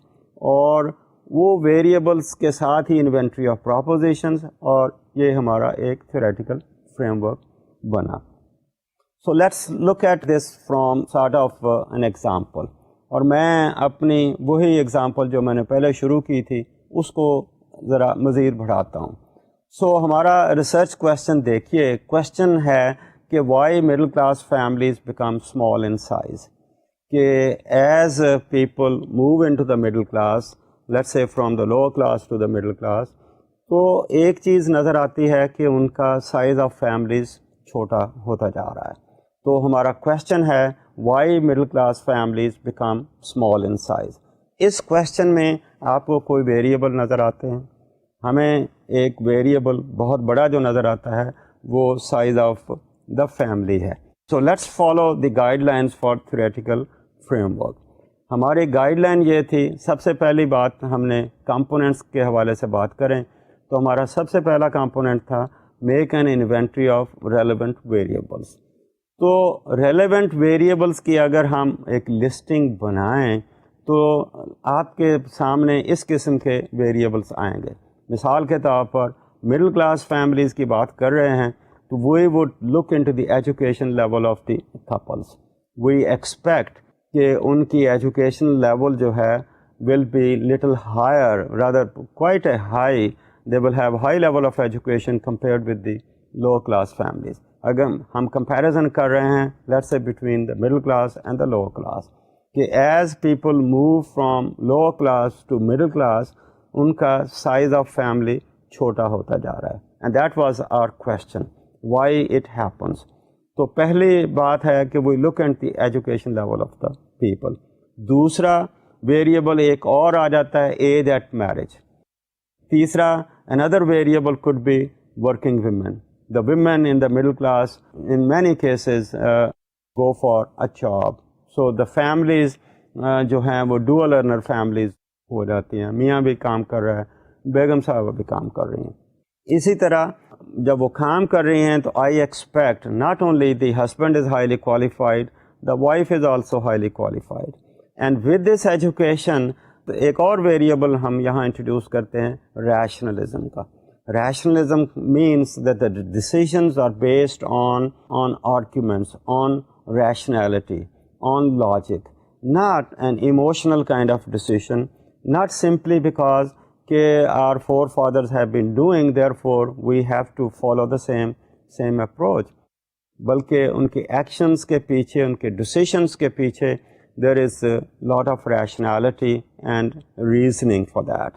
[SPEAKER 1] اور وہ variables کے ساتھ ہی inventory of propositions, اور یہ ہمارا ایک theoretical framework بنا. So let's look at this from sort of an example. اور میں اپنی وہی ایگزامپل جو میں نے پہلے شروع کی تھی اس کو ذرا مزید بڑھاتا ہوں. سو ہمارا ریسرچ کویشچن دیکھیے. کویشچن ہے کہ why middle class families become small in size, کہ as people move into the middle class, let's say from the lower class to the middle class, تو ایک چیز نظر آتی ہے کہ ان کا سائز آف فیملیز چھوٹا ہوتا جا رہا ہے. تو ہمارا کویشچن ہے why middle class families become small in size. اس کویشچن میں آپ کو کوئی ویریبل نظر آتے ہیں؟ ہمیں ایک ویریبل بہت بڑا جو نظر آتا ہے وہ سائز آف دا فیملی ہے. So let's follow the guide lines for theoretical frame work. ہماری گائیڈ لائن یہ تھی, سب سے پہلی بات ہم نے کمپوننٹس کے حوالے سے بات کریں تو ہمارا سب سے پہلا کمپوننٹ تھا make an inventory of relevant variables. تو ریلیونٹ ویریبلس کی اگر ہم ایک لسٹنگ بنائیں تو آپ کے سامنے اس قسم کے ویریبلس آئیں گے. مثال کے طور پر مڈل کلاس فیملیز کی بات کر رہے ہیں تو we would look into the education level of the couples. We expect کہ ان کی ایجوکیشن لیول جو ہے will be little higher, rather quite a high, they will have high level of education compared with the low class families. اگر ہم comparison کر رہے ہیں let's say between the middle class and the lower class, کہ as people move from lower class to middle class ان کا size of family چھوٹا ہوتا جا رہا ہے. And that was our question, why it happens. تو پہلی بات ہے کہ we look at the education level of the people. دوسرا ویریبل ایک اور آ جاتا ہے ایج ایٹ میرج. تیسرا another variable could be working women. The women in the middle class in many cases go for a job. So the families جو ہیں وہ dual earner families ہو جاتی ہیں. میاں بھی کام کر رہا ہے, بیگم صاحبہ بھی کام کر رہی ہیں. اسی طرح جب وہ کام کر رہی ہیں تو I expect not only the husband is highly qualified, the wife is also highly qualified. And with this education ایک اور ویریبل ہم یہاں انٹروڈیوس کرتے ہیں ریشنلزم کا. Rationalism means that the decisions are based on arguments, on rationality, on logic, not an emotional kind of decision, not simply because کہ our forefathers have been doing therefore we have to follow the same approach, بلکہ ان کے actions کے پیچھے, ان کے ڈیسیژنس کے پیچھے there is a lot of rationality and reasoning for that.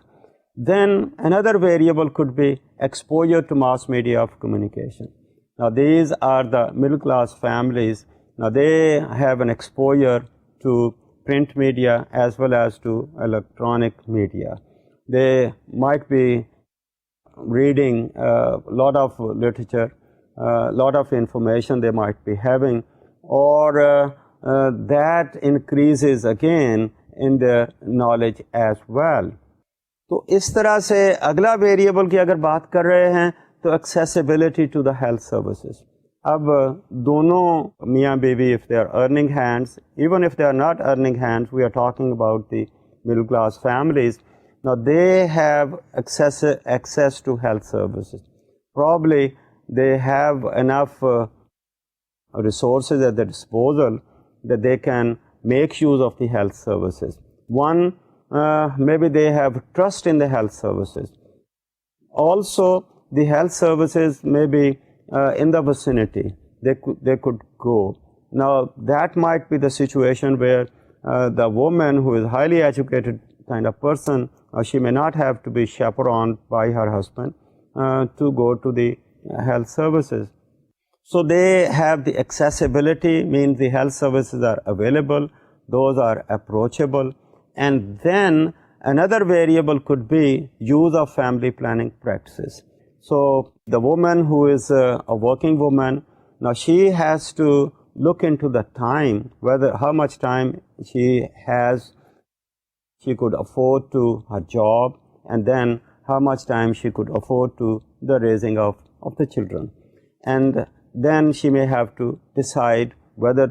[SPEAKER 1] Then another variable could be exposure to mass media of communication. Now these are the middle class families. Now they have an exposure to print media as well as to electronic media. They might be reading a lot of literature, a lot of information they might be having, or that increases again in their knowledge as well. تو اس طرح سے اگلا variable کی اگر بات کر رہے ہیں تو accessibility to the health services. اب دونوں میاں بیوی if they are earning hands, even if they are not earning hands, we are talking about the middle class families. Now they have access to health services. Probably they have enough resources at their disposal that they can make use of the health services. One, maybe they have trust in the health services. Also, the health services may be in the vicinity. They could go. Now, that might be the situation where the woman who is highly educated kind of person, she may not have to be chaperoned by her husband to go to the health services. So they have the accessibility, means the health services are available, those are approachable. And then another variable could be use of family planning practices. So the woman who is a working woman, now she has to look into the time, how much time she has, she could afford to her job, and then how much time she could afford to the raising of the children. And then she may have to decide whether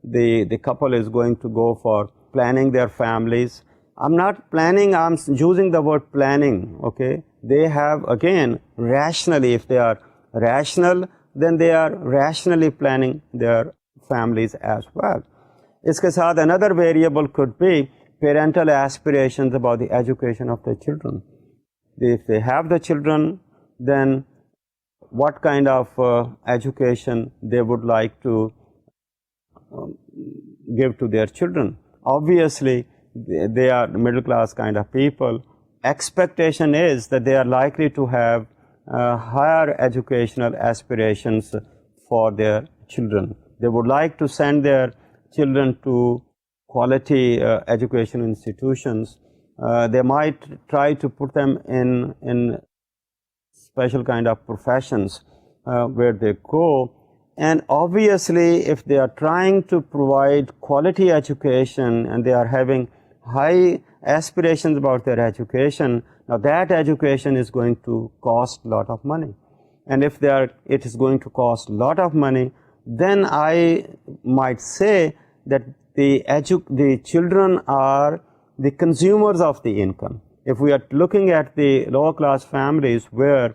[SPEAKER 1] the couple is going to go for planning their families. I'm not planning, I'm using the word planning, okay? They have, again, rationally, if they are rational, then they are rationally planning their families as well. اس کے ساتھ another variable could be parental aspirations about the education of their children. If they have the children, then what kind of education they would like to give to their children. Obviously, they are middle class kind of people. Expectation is that they are likely to have higher educational aspirations for their children. They would like to send their children to quality education institutions. They might try to put them in special kind of professions where they go. And obviously, if they are trying to provide quality education and they are having high aspirations about their education, now that education is going to cost a lot of money. And if it is going to cost a lot of money, then I might say that the children are the consumers of the income. If we are looking at the lower class families where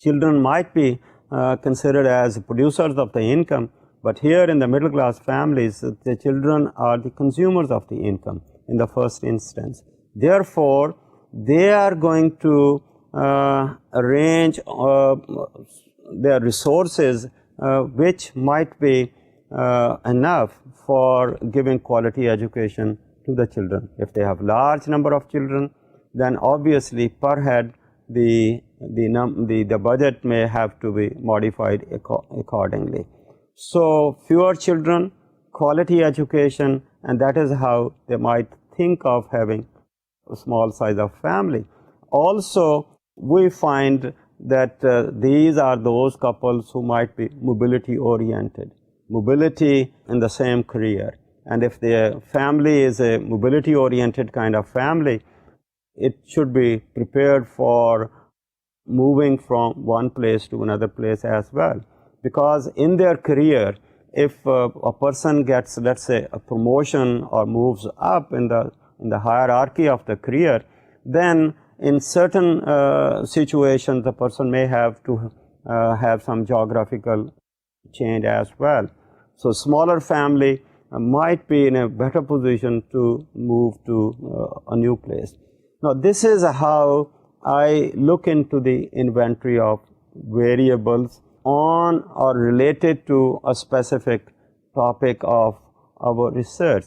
[SPEAKER 1] children might be considered as producers of the income, but here in the middle class families, the children are the consumers of the income in the first instance. Therefore, they are going to arrange their resources which might be enough for giving quality education to the children. If they have large number of children, then obviously per head the budget may have to be modified accordingly. So fewer children, quality education, and that is how they might think of having a small size of family. Also, we find that these are those couples who might be mobility oriented, mobility in the same career. And if their family is a mobility oriented kind of family, it should be prepared for moving from one place to another place as well. Because in their career, if a person gets, let's say, a promotion or moves up in the hierarchy of the career, then in certain situations the person may have to have some geographical change as well. So smaller family might be in a better position to move to a new place. Now this is how I look into the inventory of variables on or related to a specific topic of our research.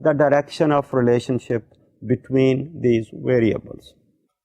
[SPEAKER 1] the direction of relationship between these variables.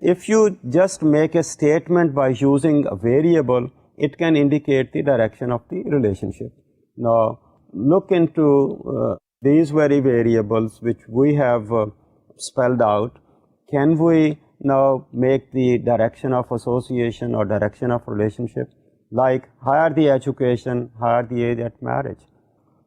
[SPEAKER 1] if you just make a statement by using a variable, it can indicate the direction of the relationship. Now look into these very variables which we have spelled out. Can we now make the direction of association or direction of relationship? Like higher the education, higher the age at marriage.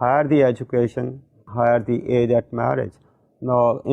[SPEAKER 1] higher the education, higher the age at marriage. Now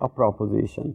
[SPEAKER 1] a proposition.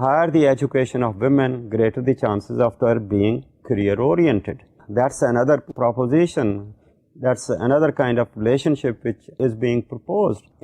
[SPEAKER 1] higher the education of women, greater the chances of their being career oriented. That's another proposition. That's another kind of relationship which is being proposed.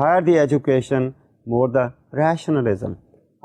[SPEAKER 1] higher the education, more the rationalism.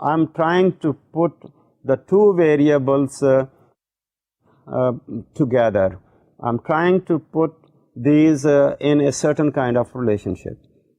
[SPEAKER 1] I'm trying to put the two variables together. I'm trying to put these in a certain kind of relationship.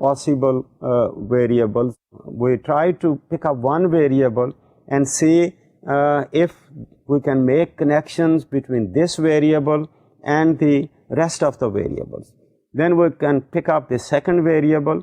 [SPEAKER 1] possible variables. We try to pick up one variable and see if we can make connections between this variable and the rest of the variables. Then we can pick up the second variable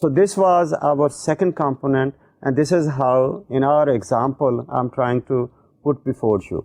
[SPEAKER 1] So this was our second component, and this is how in our example I'm trying to put before you.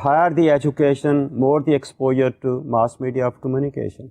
[SPEAKER 1] higher the education, more the exposure to mass media of communication.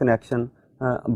[SPEAKER 1] connection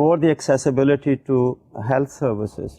[SPEAKER 1] more the accessibility to health services.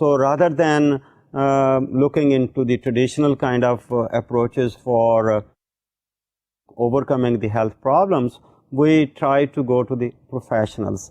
[SPEAKER 1] So rather than looking into the traditional kind of approaches for overcoming the health problems, we try to go to the professionals.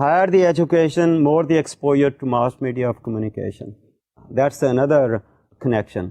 [SPEAKER 1] higher the education, more the exposure to mass media of communication. That's another connection.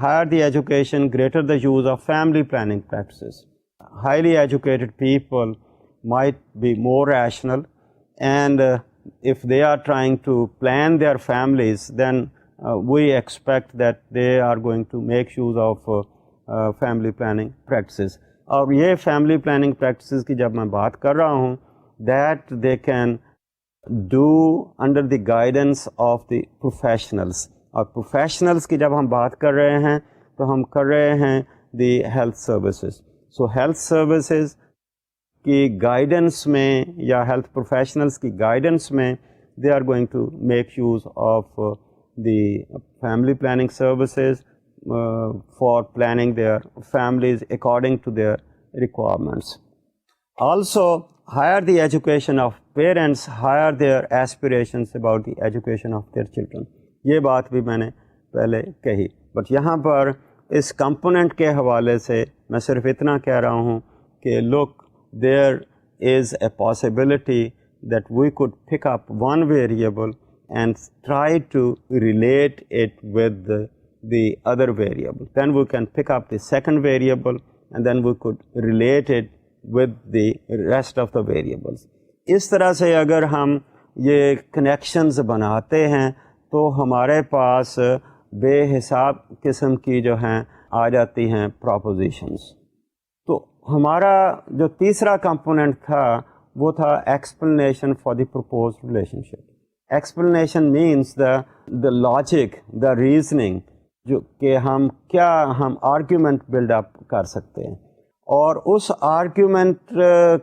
[SPEAKER 1] higher the education, greater the use of family planning practices. Highly educated people might be more rational, and if they are trying to plan their families, then we expect that they are going to make use of family planning practices. اور یہ family planning practices کی جب میں بات کر رہا ہوں that they can do under the guidance of the professionals. اور پروفیشنلس کی جب ہم بات کر رہے ہیں تو ہم کر رہے ہیں the health services. So health services کی گائیڈنس میں یا ہیلتھ پروفیشنلس کی گائیڈنس میں they are going to make use of the family planning services for planning their families according to their requirements. Also, higher the education of parents, higher their aspirations about the education of their children. یہ بات بھی میں نے پہلے کہی. But یہاں پر اس component کے حوالے سے میں صرف اتنا کہہ رہا ہوں کہ look, there is a possibility that we could pick up one variable and try to relate it with the other variable. Then we can pick up the second variable and then we could relate it with the rest of the variables. اس طرح سے اگر ہم یہ connections بناتے ہیں تو ہمارے پاس بے حساب قسم کی جو ہیں آ جاتی ہیں پروپوزیشنز. تو ہمارا جو تیسرا کمپوننٹ تھا وہ تھا explanation for the proposed relation ship. Explanation means the logic, the reasoning, جو کہ ہم آرگیومنٹ بلڈ اپ کر سکتے ہیں. اور اس آرگیومنٹ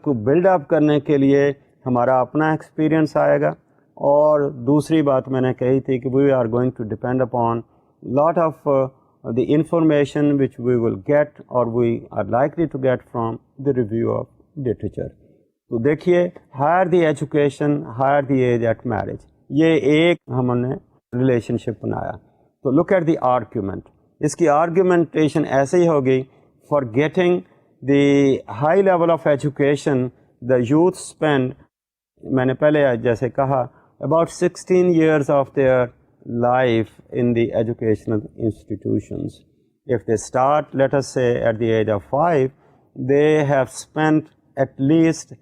[SPEAKER 1] کو بلڈ اپ کرنے کے لیے ہمارا اپنا ایکسپیرئنس آئے گا. اور دوسری بات میں نے کہی تھی کہ we are going to depend upon lot of the information which we will get اور we are likely to get from the review of literature. تو دیکھیے, higher the education, higher the age at marriage, یہ ایک ہم نے relation شپ بنایا. تو look at the argument. اس کی آرگیومنٹیشن ایسے ہی ہوگی, for getting the high level of education the youth spend, میں نے پہلے جیسے کہا, about 16 years of their life in the educational institutions. If they start, let us say, at the age of 5, they have spent at least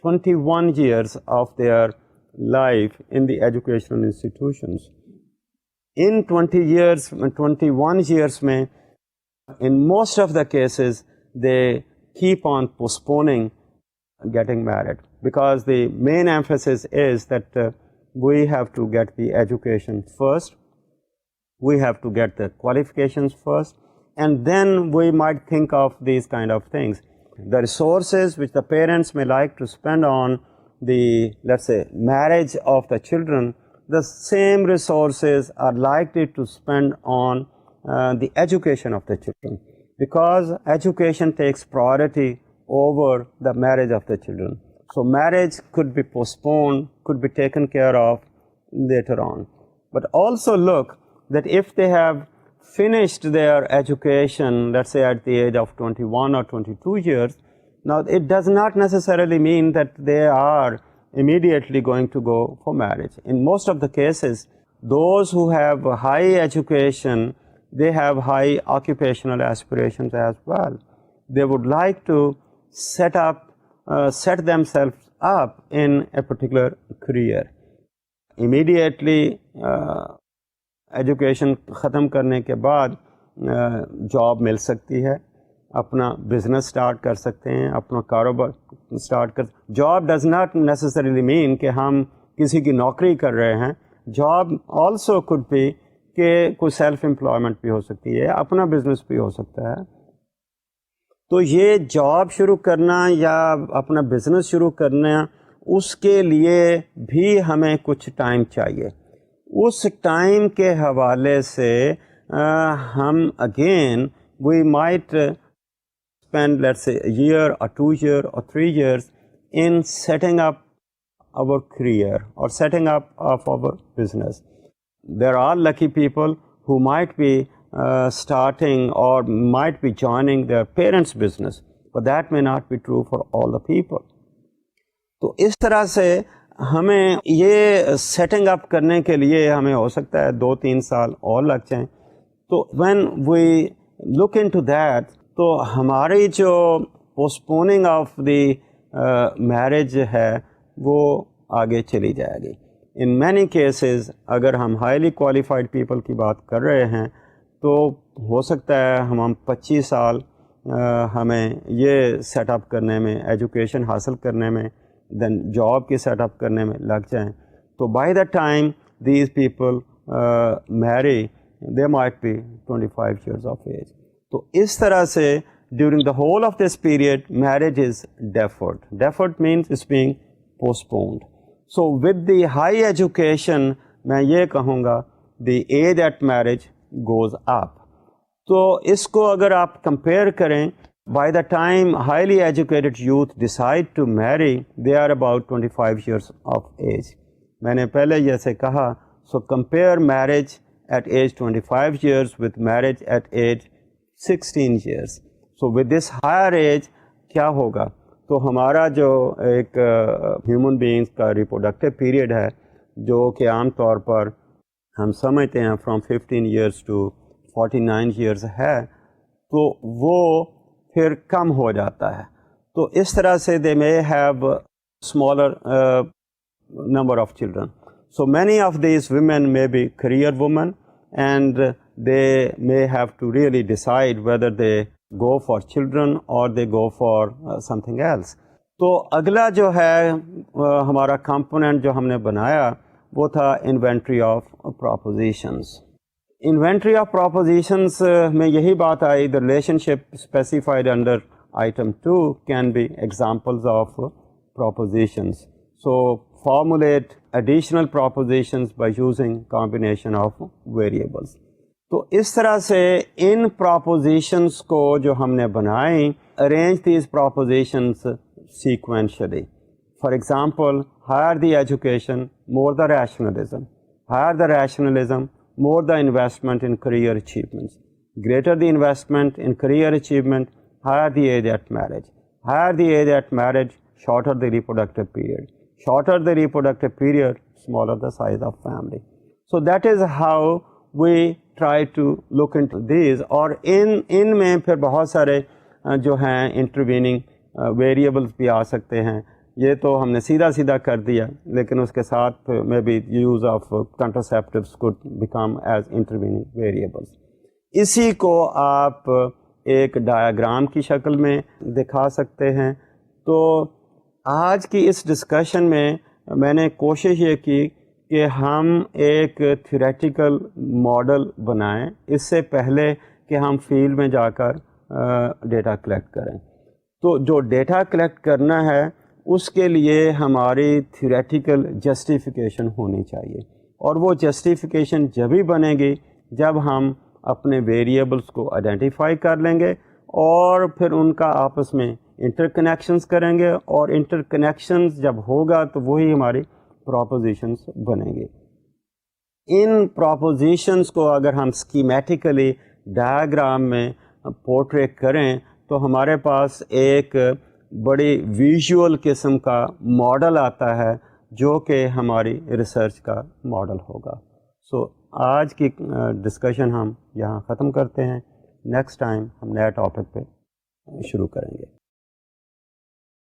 [SPEAKER 1] 21 years of their life in the educational institutions. In 21 years mein, in most of the cases, they keep on postponing getting married because the main emphasis is that we have to get the education first, we have to get the qualifications first, and then we might think of these kind of things. The resources which the parents may like to spend on the, let's say, marriage of the children, the same resources are likely to spend on the education of the children, because education takes priority over the marriage of the children. So marriage could be postponed, could be taken care of later on. But also look that if they have finished their education, let's say at the age of 21 or 22 years, now it does not necessarily mean that they are immediately going to go for marriage. In most of the cases, those who have high education, they have high occupational aspirations as well. They would like to set themselves up in a particular career. Immediately education ختم کرنے کے بعد job مل سکتی ہے, اپنا business start کر سکتے ہیں, اپنا کاروبار اسٹارٹ کر. Job does not necessarily mean کہ ہم کسی کی نوکری کر رہے ہیں. جاب آلسو کوڈ بی کہ کوئی سیلف امپلائمنٹ بھی ہو سکتی ہے, اپنا بزنس بھی ہو سکتا ہے. تو یہ جاب شروع کرنا یا اپنا بزنس شروع کرنا, اس کے لیے بھی ہمیں کچھ ٹائم چاہیے. اس ٹائم کے حوالے سے ہم again we might spend let's say a year or 2 years or 3 years in setting up our career or setting up of our business. There are lucky people who might be starting or might be joining their parents' business, but that may not be true for all the people. تو اس طرح سے ہمیں یہ setting up کرنے کے لیے ہمیں ہو سکتا ہے 2-3 سال اور لگ جائیں. تو when we look into that, تو ہماری جو پوسٹپوننگ آف دی میرج ہے وہ آگے چلی جائے گی. ان مینی کیسز اگر ہم ہائیلی کوالیفائڈ پیپل کی بات کر رہے ہیں تو ہو سکتا ہے ہم 25 سال ہمیں یہ سیٹ اپ کرنے میں، ایجوکیشن حاصل کرنے میں، دین جاب کی سیٹ اپ کرنے میں لگ جائیں. تو by the time these people marry they might be 25 years of age. تو اس طرح سے during the whole of this period marriage is deferred. Deferred means it's being postponed. So with the high education میں یہ کہوں گا the age at marriage goes up. تو اس کو اگر آپ کمپیئر کریں، by the time highly educated youth decide to marry they are about 25 years of age. میں نے پہلے جیسے کہا، so compare marriage at age 25 years with marriage at age 16 years. So with this higher age کیا ہوگا؟ تو ہمارا جو ایک ہیومن بینگس کا ریپروڈکٹیو پیریڈ ہے، جو کہ عام طور پر ہم سمجھتے ہیں فرام 15 ایئرس ٹو 49 ایئرس ہے، تو وہ پھر کم ہو جاتا ہے. تو اس طرح سے they may have smaller number of children. So many of these women may be career woman and they may have to really decide whether they go for children اور they go for something else. تو اگلا جو ہے ہمارا component جو ہم نے بنایا وہ تھا inventory of propositions. Inventory of propositions میں یہی بات آئی، the relationship specified under item 2 can be examples of propositions. So formulate additional propositions by using combination of variables. تو اس طرح سے ان پروپوزیشنس کو جو ہم نے بنائیں، arrange these propositions sequentially. For example, higher the education more the rationalism, higher the rationalism more the investment in career achievements. Greater the investment in career achievement, higher the age at marriage. Higher the age at marriage, shorter the reproductive period. Shorter the reproductive period, smaller the size of family. So that is how we try to look into these. اور ان میں پھر بہت سارے جو ہیں intervening variables بھی آ سکتے ہیں. یہ تو ہم نے سیدھا کر دیا، لیکن اس کے ساتھ میں بھی use of contraceptives could become as intervening variables. اسی کو آپ ایک ڈایاگرام کی شکل میں دکھا سکتے ہیں. تو آج کی اس ڈسکشن میں نے کوشش یہ کی کہ ہم ایک تھیوریٹیکل ماڈل بنائیں اس سے پہلے کہ ہم فیلڈ میں جا کر ڈیٹا کلیکٹ کریں. تو جو ڈیٹا کلیکٹ کرنا ہے اس کے لیے ہماری تھیوریٹیکل جسٹیفیکیشن ہونی چاہیے، اور وہ جسٹیفیکیشن جب ہی بنے گی جب ہم اپنے ویریبلس کو آئیڈینٹیفائی کر لیں گے اور پھر ان کا آپس میں انٹر کنیکشنز کریں گے، اور انٹر کنیکشنز جب ہوگا تو وہی ہماری پروپوزیشنز بنیں گے. ان پروپوزیشنز کو اگر ہم اسکیمیٹیکلی ڈایاگرام میں پورٹریٹ کریں تو ہمارے پاس ایک بڑی ویژول قسم کا ماڈل آتا ہے جو کہ ہماری ریسرچ کا ماڈل ہوگا. سو آج کی ڈسکشن ہم یہاں ختم کرتے ہیں. نیکسٹ ٹائم ہم نیا ٹاپک پہ شروع کریں گے.